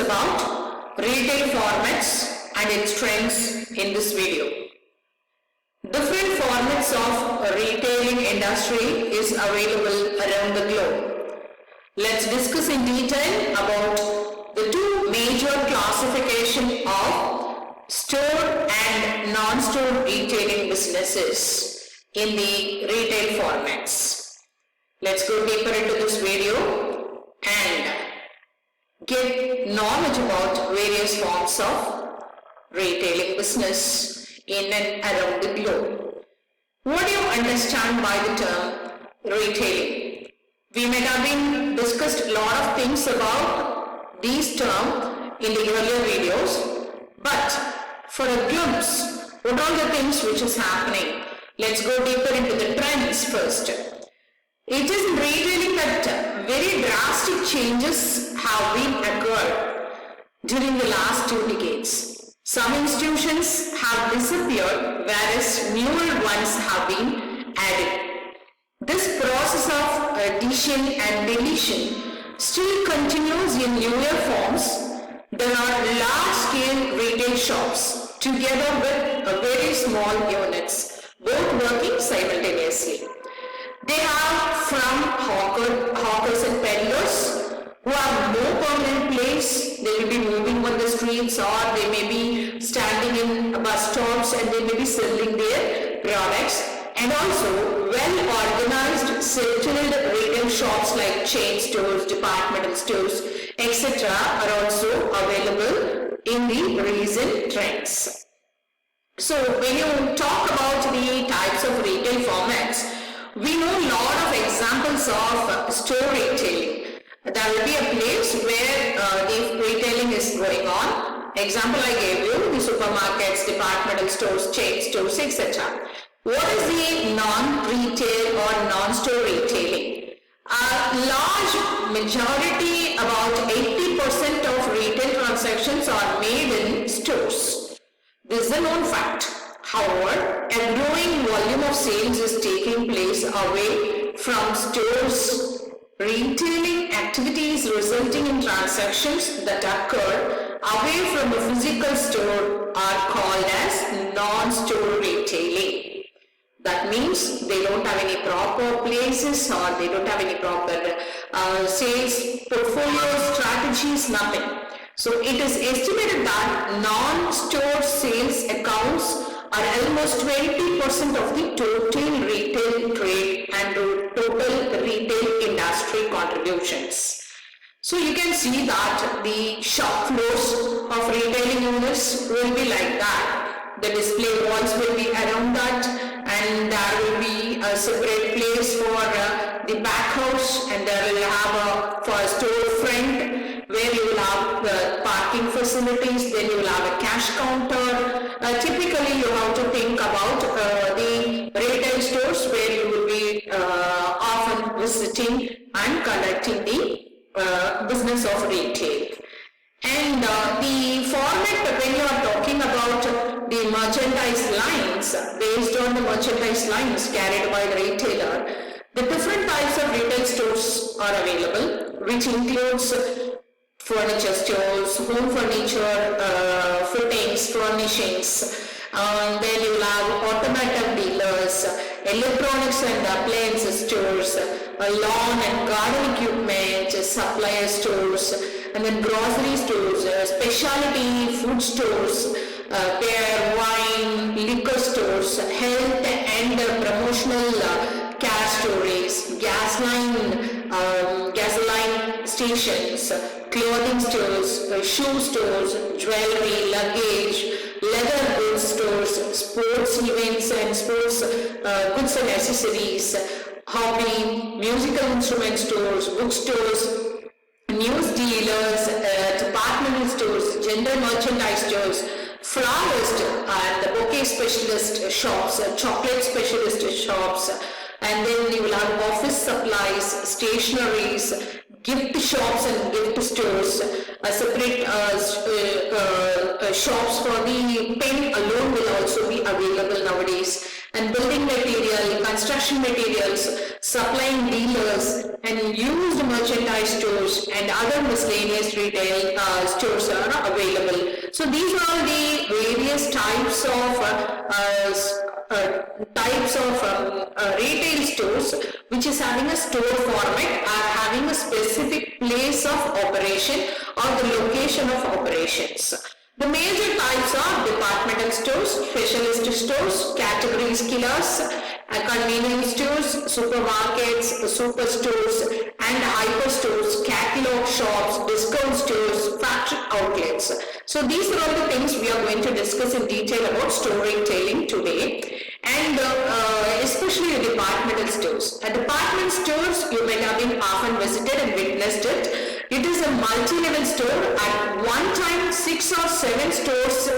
about retail formats and its trends in this video. Different formats of retailing industry is available around the globe. Let's discuss in detail about the two major classification of store and non-store retailing businesses in the retail formats. Let's go deeper into this video and get knowledge about various forms of retailing business in and around the globe. What do you understand by the term retailing? We might have been discussed a lot of things about these terms in the earlier videos, but for a glimpse, what are the things which is happening? Let's go deeper into the trends first. It is in retailing that very drastic changes have been occurred during the last 2 decades. Some institutions have disappeared, whereas newer ones have been added. This process of addition and deletion still continues in newer forms. There are large-scale retail shops together with very small units, both working simultaneously. They have from hawkers and peddlers who have no permanent place. They will be moving on the streets, or they may be standing in bus stops and they may be selling their products. And also well-organized, settled retail shops like chain stores, departmental stores, etc. are also available in the recent trends. So when you talk about the types of retail formats, we know a lot of examples of store retailing. There will be a place where the retailing is going on. Example I gave you, the supermarkets, departmental stores, chain stores, etc. What is the non-retail or non-store retailing? A large majority, about 80% of retail transactions are made in stores. This is a known fact. However, a growing volume of sales is taking place away from stores. Retailing activities resulting in transactions that occur away from a physical store are called as non-store retailing. That means they don't have any proper places, or they don't have any proper sales portfolio strategies, nothing. So it is estimated that non-store sales accounts are almost 20% of the total retail trade and total retail industry contributions. So you can see that the shop floors of retailing units will be like that. The display walls will be around that, and there will be a separate place for the back house, and there will have for a storefront where you will have parking facilities, then you will have a cash counter. Typically you have to think about the retail stores where you will be often visiting and conducting the business of retail. And the format, when you are talking about the merchandise lines, based on the merchandise lines carried by the retailer, the different types of retail stores are available, which includes furniture stores, home furniture, fittings, furnishings. Then you will have automotive dealers, electronics and appliances stores, lawn and garden equipment, supplier stores, and then grocery stores, specialty food stores, beer, wine, liquor stores, health and promotional care stores, gasoline stations, clothing stores, shoe stores, jewelry, luggage, leather goods stores, sports events and sports goods and accessories, hobby, musical instrument stores, bookstores, news dealers, departmental stores, general merchandise stores, florist and bouquet specialist shops, chocolate specialist shops, and then you will have office supplies, stationaries, gift shops and gift stores, separate shops for the pen alone will also be available nowadays, and building material, construction materials, supplying dealers, and used merchandise stores and other miscellaneous retail stores are available. So these are all the various types of retail stores which is having a store format, are having a specific place of operation or the location of operations. The major types are departmental stores, specialist stores, categories killers, convenience stores, supermarkets, superstores and hyperstores, catalog shops, discount stores, factory outlets. So these are all the things we are going to discuss in detail about store retailing today, and especially the departmental stores. Department stores you might have been often visited and witnessed it. It is a multi-level store. At one time 6 or 7 stores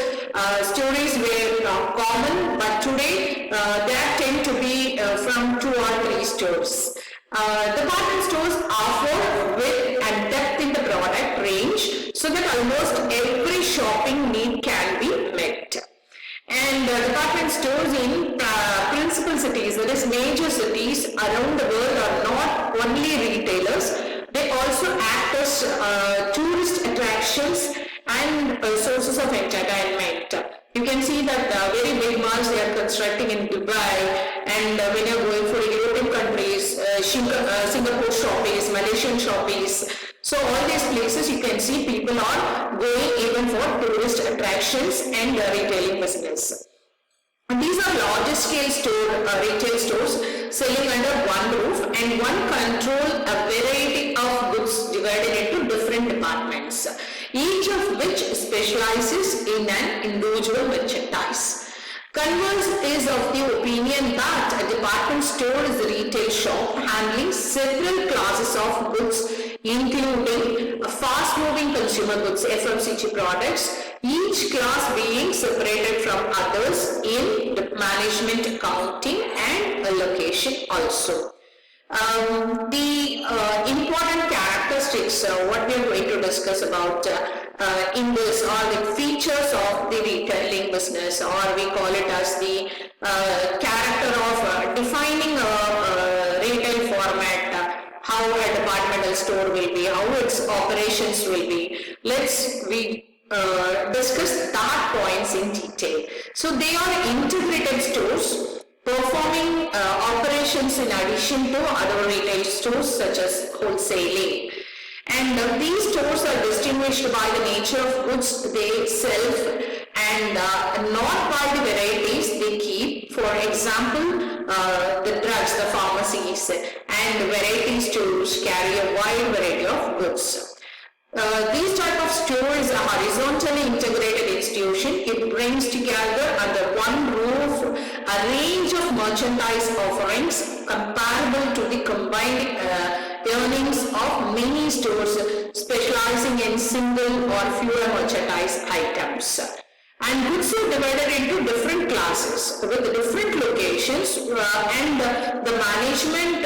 stories were common, but today there tend to be from 2 or 3 stores. Department stores offer width and depth in the product range so that almost every shopping need can be met. And department stores in principal cities, that is major cities around the world, are not only retailers, they also act as tourist attractions and sources of entertainment. You can see that very big malls they are constructing in Dubai, and when you are going for European countries, Singapore shoppies, Malaysian shoppies. So all these places you can see people are going even for tourist attractions and retailing business. And these are larger scale retail stores selling under one roof, and one control a variety of goods divided into different departments, each of which specializes in an individual merchandise. Converse is of the opinion that a department store is a retail shop handling several classes of goods, including fast-moving consumer goods, FMCG products, each class being separated from others in management, accounting and allocation also. The important characteristics, what we are going to discuss about in this are the features of the retailing business, or we call it as the character of defining a retail format, how a departmental store will be, how its operations will be. We discuss that points in detail. So they are integrated stores performing operations in addition to other retail stores such as wholesaling. And these stores are distinguished by the nature of goods they sell and not by the varieties they keep. For example, the drugs, the pharmacies and variety stores carry a wide variety of goods. These type of store is a horizontally integrated institution. It brings together under one roof a range of merchandise offerings comparable to the combined earnings of many stores specializing in single or fewer merchandise items. And goods are divided into different classes with different locations, and the management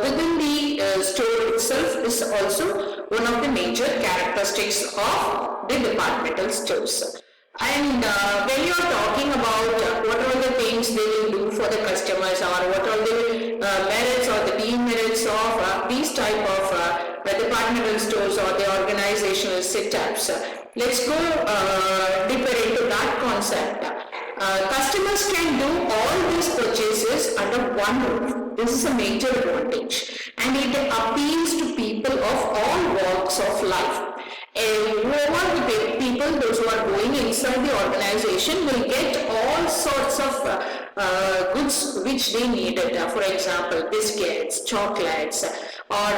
within the store itself is also one of the major characteristics of the departmental stores. And when you are talking about what are the things they will do for the customers, or what are the merits or the demerits of these type of departmental stores or the organizational setups, let's go deeper into that concept. Customers can do all these purchases under one roof. This is a major advantage, and it appeals to people of all walks of life. Whoever the people, those who are going inside the organization, will get all sorts of goods which they needed. For example, biscuits, chocolates, or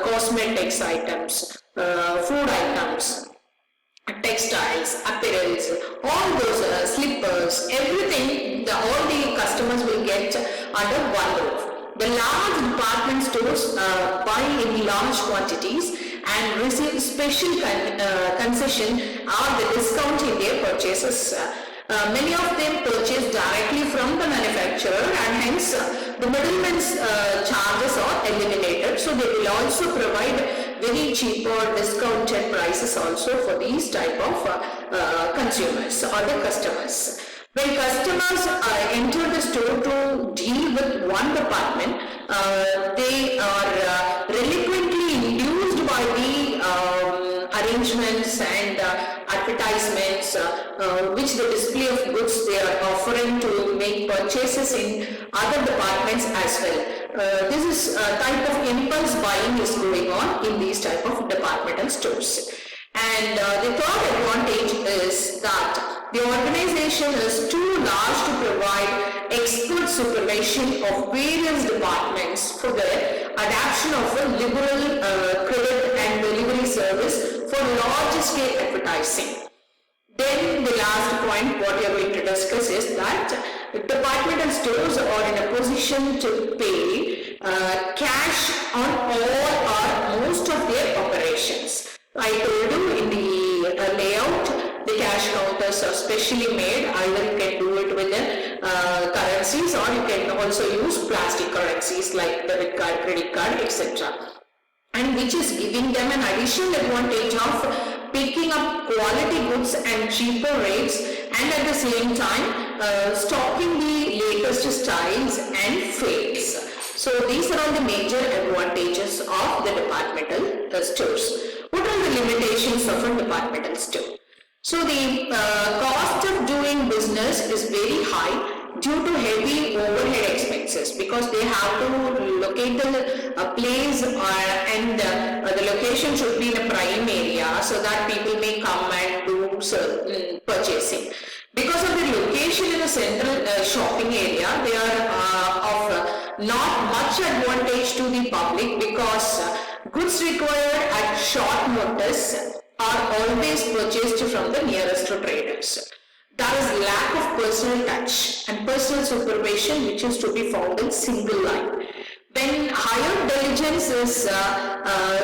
cosmetics items, food items, textiles, apparels, all those slippers, everything, all the customers will get under one roof. The large department stores buy in large quantities and receive special concession or the discount in their purchases. Many of them purchase directly from the manufacturer, and hence the middleman's charges are eliminated. So they will also provide very cheap or discounted prices also for these type of consumers or the customers. When customers enter the store to deal with one department, they are reluctantly induced by the arrangements and advertisements which the display of goods they are offering to make purchases in other departments as well. This is a type of impulse buying is going on in these type of departmental stores. And the third advantage is that the organization is too large to provide expert supervision of various departments for the adoption of a liberal credit and delivery service for large scale advertising. Then the last point what we are going to discuss is that departmental stores are in a position to pay cash on all or most of their operations. I told you in the layout, the cash counters are specially made. Either you can do it with the currencies, or you can also use plastic currencies like debit card, credit card, etc. And which is giving them an additional advantage of picking up quality goods and cheaper rates, and at the same time stocking the latest styles and fails. So these are all the major advantages of the departmental stores. What are the limitations of a departmental store? So the cost of doing business is very high due to heavy overhead expenses, because they have to locate the place and the location should be in a prime area so that people may come and do certain purchasing. Because of the location in a central shopping area, they are of not much advantage to the public, because goods required at short notice are always purchased from the nearest traders. There is lack of personal touch and personal supervision which is to be found in single line. When higher diligence is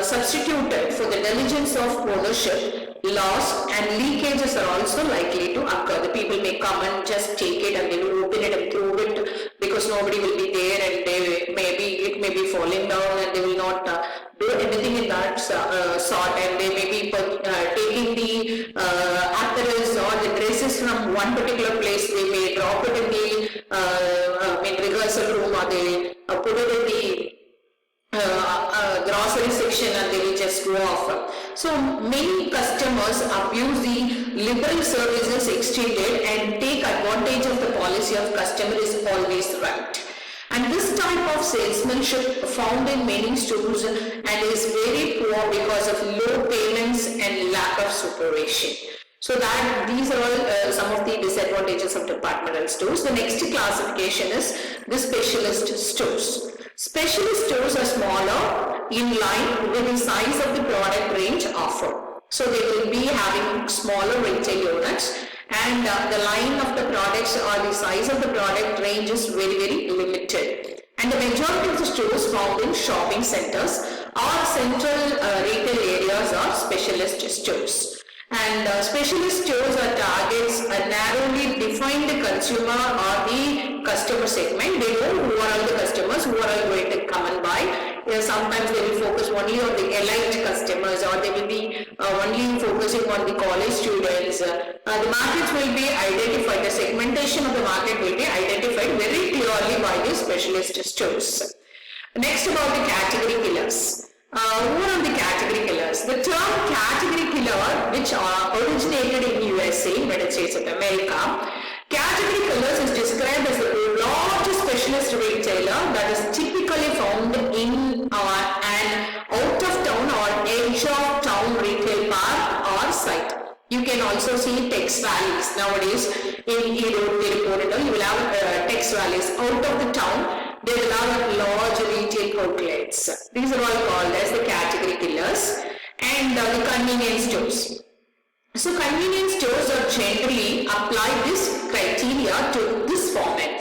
substituted for the diligence of ownership, loss and leakages are also likely to occur. The people may come and just take it and they will open it and throw it because nobody will be there, and it may be falling down and they will not do anything in that sort, and they may be taking the apparels or the dresses from one particular place. They may drop it in the rehearsal room, or they put it in the grocery section and they will just go off. So many customers abuse the liberal services extended and take advantage of the policy of customer is always right. And this type of salesmanship found in many stores and is very poor because of low payments and lack of supervision. So that these are all some of the disadvantages of departmental stores. The next classification is the specialist stores. Specialist stores are smaller in line with the size of the product range offered. So they will be having smaller retail units, and the line of the products or the size of the product range is very, very limited. And the majority of the stores found in shopping centers or central retail areas are specialist stores. And specialist stores are targets a narrowly defined consumer or the customer segment. They know who are all the customers who are all going to come and buy. Sometimes they will focus only on the elite customers, or they will be only focusing on the college students. The markets will be identified, the segmentation of the market will be identified very clearly by the specialist stores. Next, about the category killers. Who are the category killers? The term category killer, which originated in USA, United States of America, category killers is described as a large specialist retailer that is typically found in an out-of-town or edge-of-town retail park or site. You can also see tax valleys nowadays. In you will have tax valleys out of the town. They will have large retail outlets. These are all called as the category killers. And the convenience stores. So convenience stores are generally apply this criteria to this format.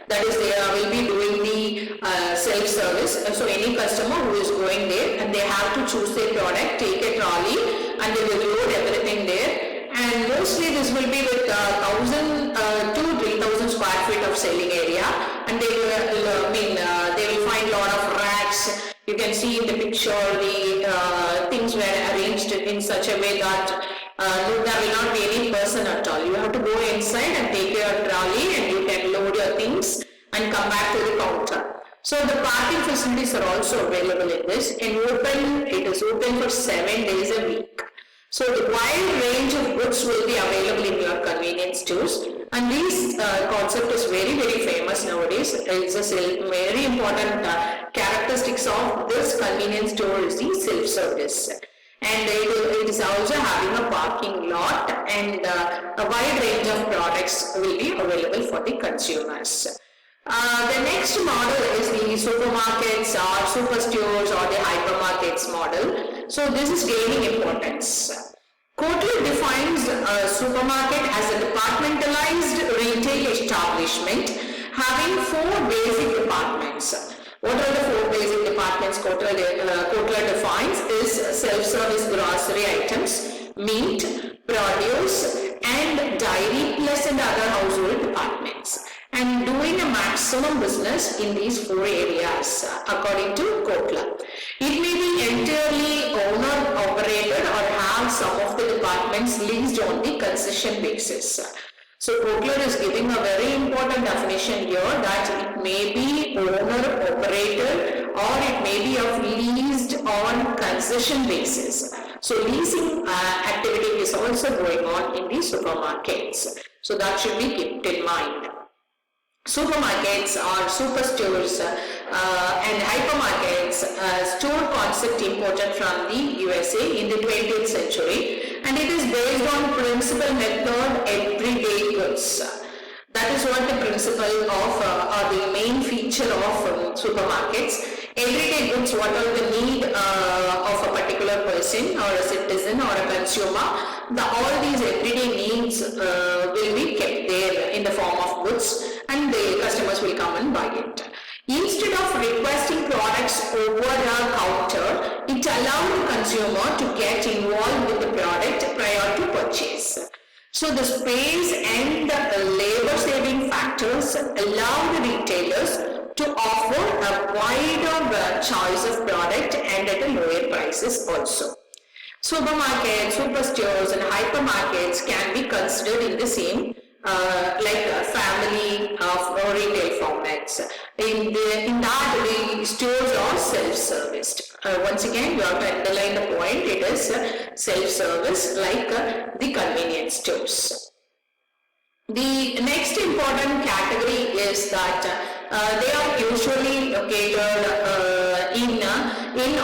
That is, they will be doing the self-service. So any customer who is going there and they have to choose their product, take a trolley, and they will load everything there. And mostly this will be with 1,000 to 3,000 square feet of selling area, and they will find a lot of racks. You can see in the picture the things were arranged in such a way that there will not be any person at all. You have to go inside and take your trolley and you can load your things and come back to the counter. So the parking facilities are also available in this, and it is open for 7 days a week. So the wide range of goods will be available in your convenience stores, and this concept is very famous nowadays. It's a very important characteristics of this convenience store is the self-service, and it is also having a parking lot, and a wide range of products will be available for the consumers. The next model is the supermarkets or superstores or the hypermarkets model. So this is gaining importance. Kotler defines a supermarket as a departmentalized retail establishment having 4 basic departments. What are the 4 basic departments Kotler defines is self-service grocery items, meat, produce, and dairy plus and other household departments, and doing a maximum business in these 4 areas according to Kotler. It may be entirely owner operated or have some of the departments leased on the concession basis. So Kotler is giving a very important definition here that it may be owner operated or it may be of leased on concession basis. So leasing activity is also going on in the supermarkets. So that should be kept in mind. Supermarkets or superstores and hypermarkets, store concept imported from the USA in the 20th century, and it is based on principal method everyday goods. That is what the principle of or the main feature of supermarkets. Everyday goods, what are the need of a particular person or a citizen or a consumer, all these everyday needs will be kept there in the form of goods, and the customers will come and buy it. Instead of requesting products over a counter, it allows the consumer to get involved with the product prior to purchase. So the space and the labor saving factors allow the retailers to offer a wider choice of product and at a lower prices also. Supermarkets, superstores and hypermarkets can be considered in the same like a family of retail formats. In that the stores are self-serviced. Once again, you have to underline the point, it is self-service like the convenience stores. The next important category is that they are usually located in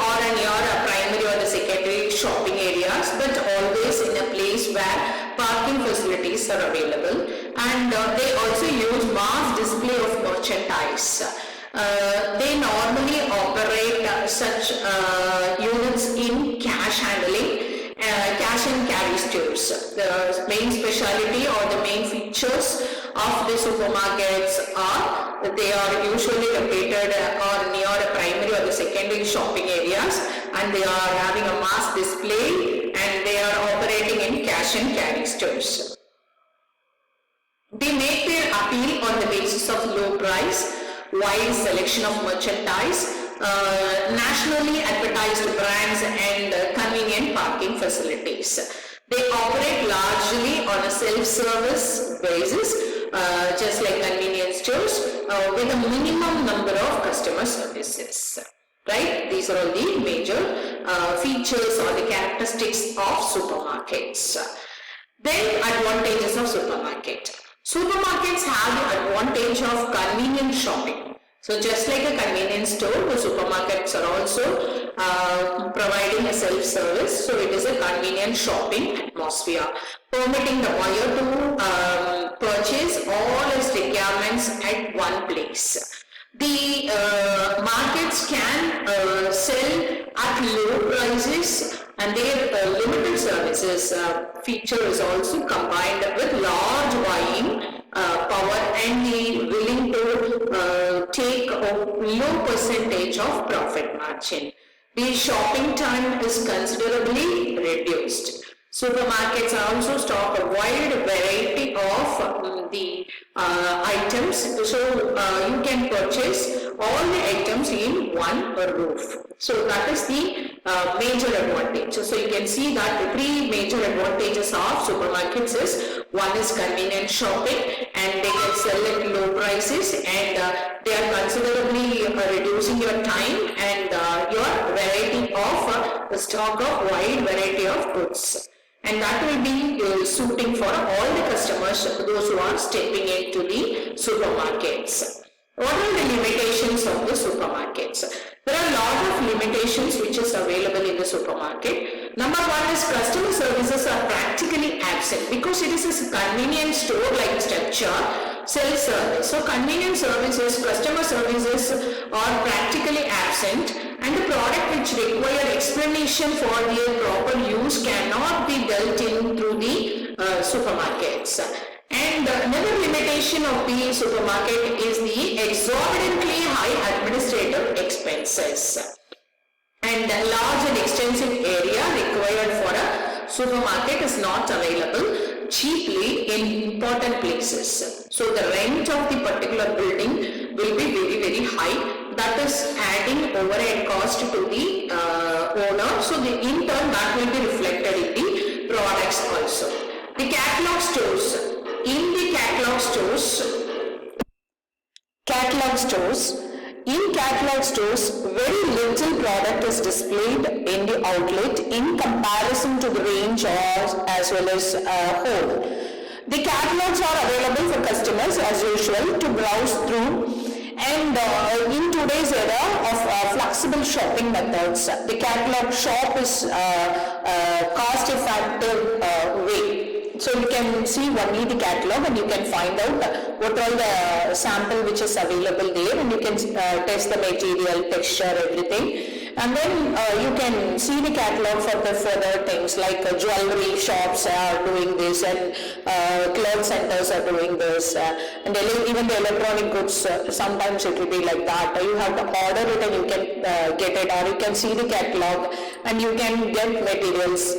or near a primary or the secondary shopping areas, but always in a place where parking facilities are available, and they also use mass display of merchandise. They normally operate such units in cash handling, cash and carry stores. The main speciality or the main features of the supermarkets are that they are usually located or near a primary or the secondary shopping areas, and they are having a mass display, and they are operating in cash and carry stores. They make their appeal on the basis of low price, wide selection of merchandise, nationally advertised brands and convenient parking facilities. They operate largely on a self-service basis, just like convenience stores, with a minimum number of customer services. Right? These are all the major features or the characteristics of supermarkets. Then advantages of supermarket. Supermarkets have the advantage of convenient shopping. So just like a convenience store, the supermarkets are also providing a self-service. So it is a convenient shopping atmosphere, permitting the buyer to purchase all his requirements at one place. The markets can sell at low prices, and their limited services feature is also combined with large buying power and the willing to take a low percentage of profit margin. The shopping time is considerably reduced. Supermarkets also stock a wide variety of the items, so you can purchase all the items in one one roof. So that is the major advantage. So you can see that the three major advantages of supermarkets is, one is convenient shopping, and they can sell at low prices, and they are considerably reducing your time and your variety of stock of wide variety of goods. And that will be suiting for all the customers, those who are stepping into the supermarkets. What are the limitations of the supermarkets? There are a lot of limitations which is available in the supermarket. Number one is customer services are practically absent because it is a convenience store like structure, self-service. So convenience services, customer services are practically absent, and the product which require explanation for their proper use cannot be dealt in through the supermarkets. And another limitation of the supermarket is the exorbitantly high administrative expenses. And a large and extensive area required for a supermarket is not available cheaply in important places. So the rent of the particular building will be very, very high. That is adding overhead cost to the owner. So in turn that will be reflected in the products also. The catalog stores. In the catalog stores, very little product is displayed in the outlet in comparison to the range or as well as whole. The catalogs are available for customers as usual to browse through, and in today's era of flexible shopping methods, the catalog shop is cost-effective way. So you can see only the catalog and you can find out what all the sample which is available there, and you can test the material, texture, everything. And then you can see the catalog for the further things like jewelry shops are doing this, and cloth centers are doing this, and even the electronic goods, sometimes it will be like that. You have to order it and you can get it, or you can see the catalog and you can get materials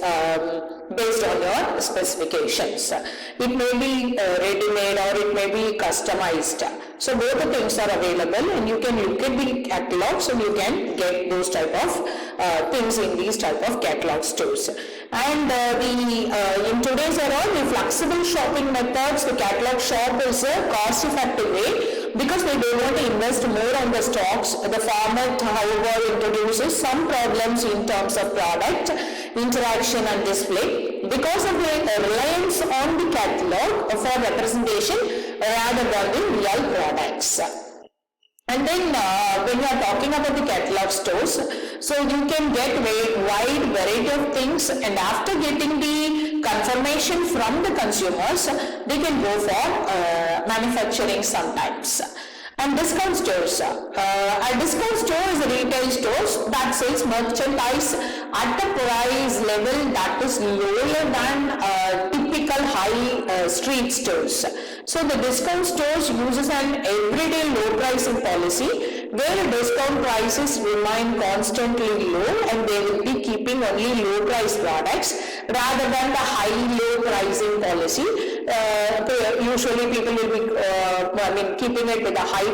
based on your specifications. It may be ready-made or it may be customized. So both the things are available, and you can look at the catalogs and you can get those type of things in these type of catalog stores. And in today's era, the flexible shopping methods, the catalog shop is a cost-effective way because they don't want to invest more on the stocks. The format, however, introduces some problems in terms of product interaction and display because of the reliance on the catalog for representation rather than the real products. And then when you are talking about the catalog stores, so you can get a wide variety of things, and after getting the confirmation from the consumers, they can go for manufacturing sometimes. And discount stores. A discount store is a retail store that sells merchandise at a price level that is lower than typical high street stores. So the discount stores uses an everyday low pricing policy where discount prices remain constantly low, and they will be keeping only low price products rather than the high low pricing policy. Usually people will be keeping it with the high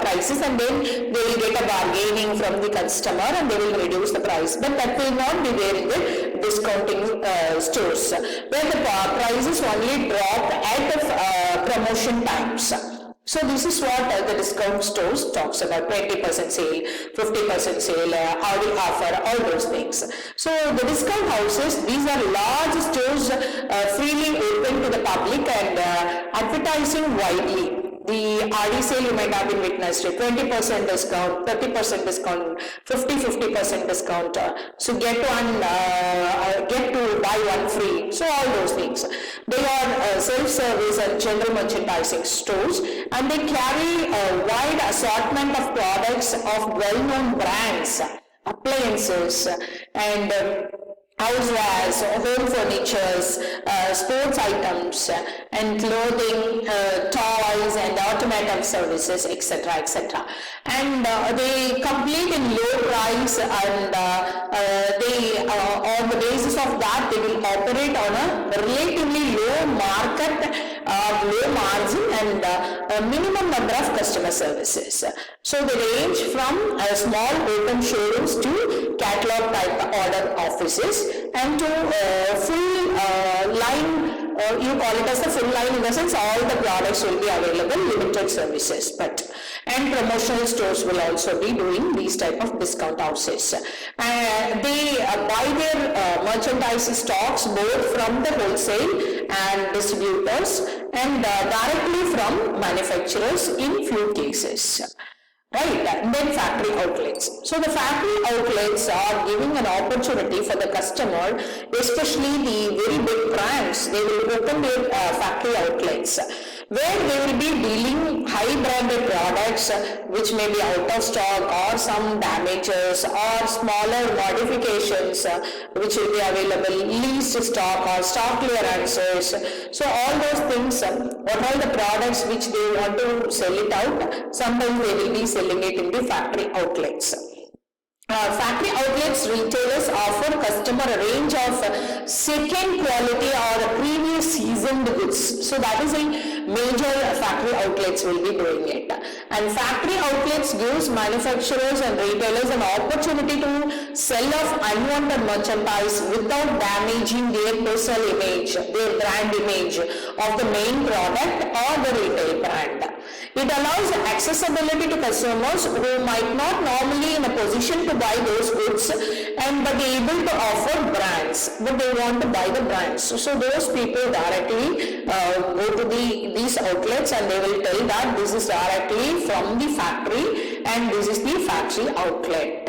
prices, and then they will get a bargaining from the customer and they will reduce the price. But that will not be there in the discounting stores, where the prices only drop at the promotion times. So this is what the discount stores talks about: 20% sale, 50% sale, early offer, all those things. So the discount houses, these are large stores freely open to the public and advertising widely. The RD sale you might have been witnessed, 20% discount, 30% discount, 50% discount. So get to buy one free. So all those things. They are self-service and general merchandising stores, and they carry a wide assortment of products of well-known brands, appliances, and housewares, home furnitures, sports items, and clothing, toys, and automotive services, etc., etc. And they complete in low price, and they on the basis of that they will operate on a relatively low market, low margin, and a minimum number of customer services. So they range from small open showrooms to catalog type order offices, and to full line, you call it as a full line in the sense all the products will be available, limited services, and promotional stores will also be doing these type of discount houses. They buy their merchandise stocks both from the wholesale and distributors, and directly from manufacturers in few cases. Right, then factory outlets. So the factory outlets are giving an opportunity for the customer, especially the very big brands. They will open their factory outlets, where they will be dealing high branded products which may be out of stock, or some damages, or smaller modifications which will be available, least stock or stock clearances. So all those things, what are the products which they want to sell it out, sometimes they will be selling it in the factory outlets. Factory outlets retailers offer customer a range of second quality or previous seasoned goods. So that is a major factory outlets will be doing it. And factory outlets gives manufacturers and retailers an opportunity to sell off unwanted merchandise without damaging their personal image, their brand image of the main product or the retail brand. It allows accessibility to consumers who might not normally in a position to buy those goods, and but able to offer brands, but they want to buy the brands. So those people directly go to these outlets, and they will tell that this is directly from the factory and this is the factory outlet,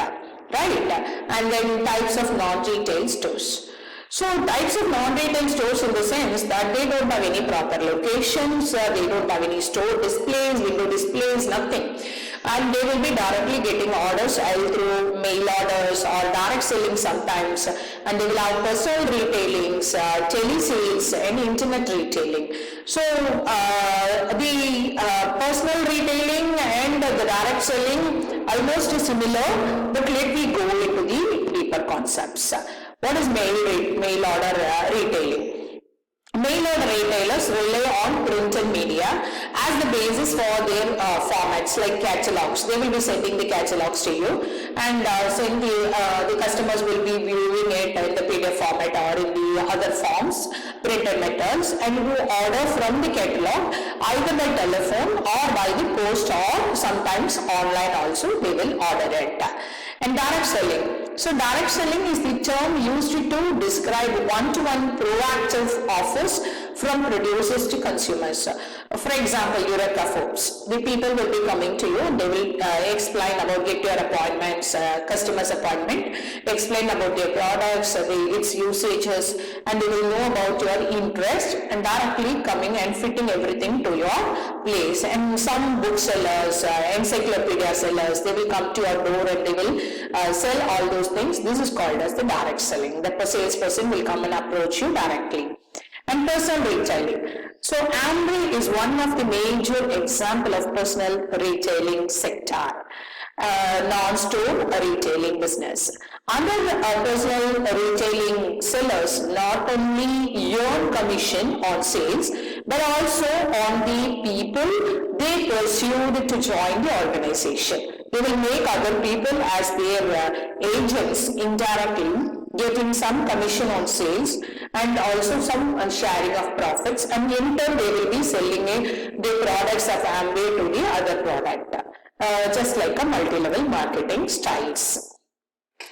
right? And then types of non-retail stores. So types of non-retail stores in the sense that they don't have any proper locations, they don't have any store displays, window displays, nothing. And they will be directly getting orders either through mail orders or direct selling sometimes. And they will have personal retailings, telesales, and internet retailing. So the personal retailing and the direct selling almost similar, but let me go into the deeper concepts. What is mail order retailing? Mail order retailers rely on printed media as the basis for their formats like catalogs. They will be sending the catalogs to you, and the customers will be viewing it in the PDF format or in the other forms, printed methods, and who order from the catalog either by telephone or by the post, or sometimes online also they will order it. And direct selling. So direct selling is the term used to describe one-to-one proactive offers from producers to consumers. For example, Eureka Foods. The people will be coming to you, they will explain about get your appointments, customer's appointment, explain about their products, its usages, and they will know about your interest, and directly coming and fitting everything to your place. And some booksellers, encyclopedia sellers, they will come to your door and they will sell all those things. This is called as the direct selling. The salesperson will come and approach you directly. And personal retailing. So Amway is one of the major example of personal retailing sector, non-store retailing business. Under personal retailing sellers not only earn commission on sales, but also on the people they pursued to join the organization. They will make other people as their agents indirectly, getting some commission on sales and also some sharing of profits, and in turn they will be selling the products of Amway to the other product, just like a multi-level marketing styles.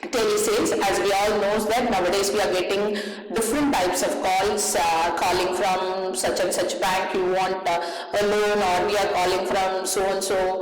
Telesales, as we all know that nowadays we are getting different types of calls, calling from such and such bank, you want a loan, or we are calling from so and so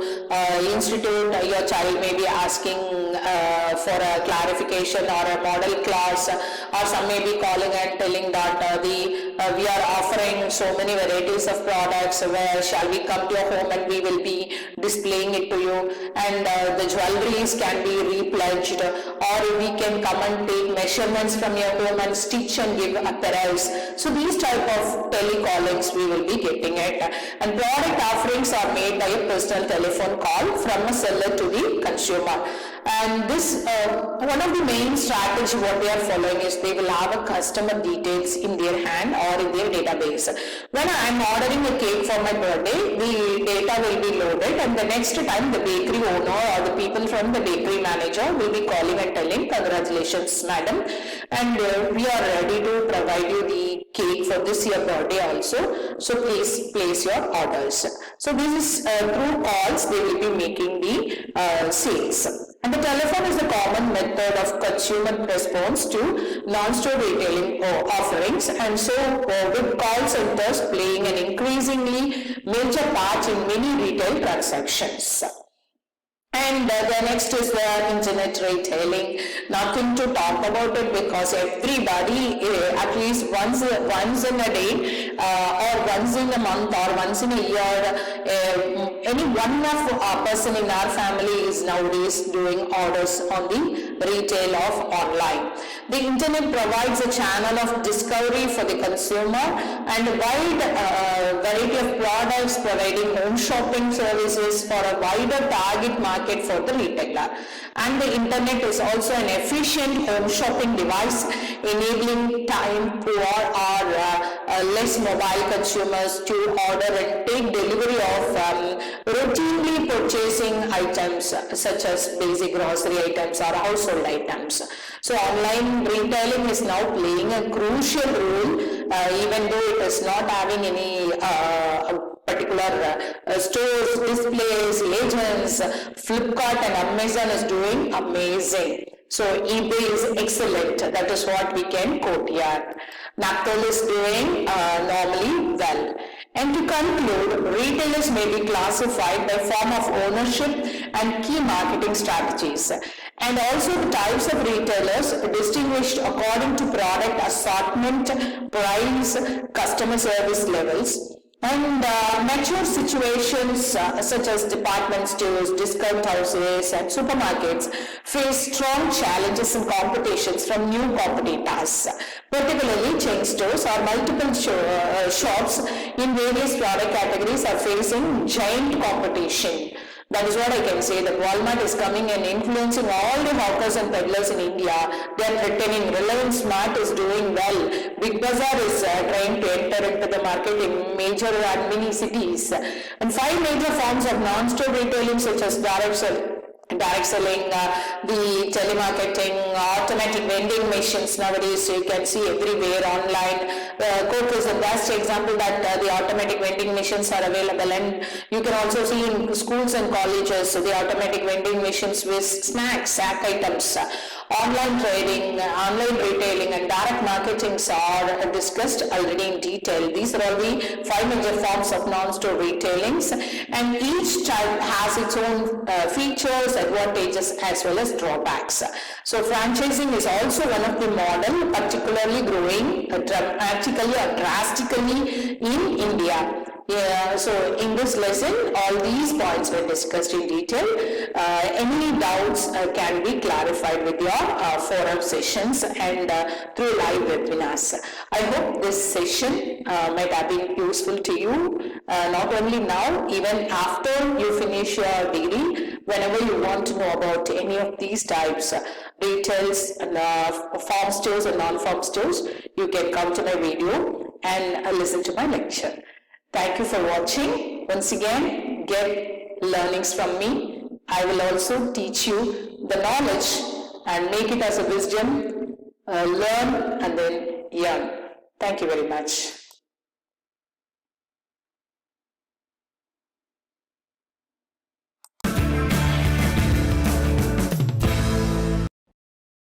institute, your child may be asking for a clarification or a model class, or some may be calling and telling that we are offering so many varieties of products, where shall we come to your home and we will be displaying it to you, and the jewelries can be repledged, or we can come and take measurements from your home and stitch and give apparels. So these type of telecallings we will be getting it, and product offerings are made by a personal telephone call from a seller to the consumer. And this one of the main strategy what they are following is they will have a customer details in their hand or in their database. When I am ordering a cake for my birthday, the data will be loaded, and the next time the bakery owner or the people from the bakery manager will be calling and telling, congratulations madam, and we are ready to provide you the cake for this year birthday also, so please place your orders. So this is through calls they will be making the sales. And the telephone is the common method of consumer response to non-store retailing offerings, and so with call centers playing an increasingly major part in many retail transactions. And the next is the internet retailing. Nothing to talk about it, because everybody at least once in a day or once in a month or once in a year, any one of person in our family is nowadays doing orders on the retail of online. The internet provides a channel of discovery for the consumer and a wide variety of products, providing home shopping services for a wider target market for the retailer. And the internet is also an efficient home shopping device, enabling time poor or less mobile consumers to order and take delivery of routinely purchasing items such as basic grocery items or household items. So online retailing is now playing a crucial role, even though it is not having any particular stores, displays, legends. Flipkart and Amazon is doing amazing. So eBay is excellent. That is what we can quote here. Naptol is doing normally well. And to conclude, retailers may be classified by form of ownership and key marketing strategies, and also the types of retailers distinguished according to product assortment, price, customer service levels. And mature situations such as department stores, discount houses and supermarkets face strong challenges and competitions from new competitors. Particularly chain stores or multiple shops in various product categories are facing giant competition. That is what I can say, that Walmart is coming and influencing all the hawkers and peddlers in India. They are threatening. Reliance Smart is doing well. Big Bazaar is trying to enter into the market in major and mini cities. And 5 major forms of non-store retailing such as direct selling, the telemarketing, automatic vending machines nowadays you can see everywhere online. Coke is the best example that the automatic vending machines are available, and you can also see in schools and colleges the automatic vending machines with snacks, snack items. Online trading, online retailing and direct marketing are discussed already in detail. These are all the 5 major forms of non-store retailings, and each type has its own features, advantages as well as drawbacks. So franchising is also one of the model particularly growing drastically in India. Yeah, so in this lesson, all these points were discussed in detail. Any doubts can be clarified with your forum sessions and through live webinars. I hope this session might have been useful to you, not only now, even after you finish your degree. Whenever you want to know about any of these types, retails, farm stores and non-farm stores, you can come to my video and listen to my lecture. Thank you for watching. Once again, get learnings from me. I will also teach you the knowledge and make it as a wisdom. Learn and then yearn. Thank you very much.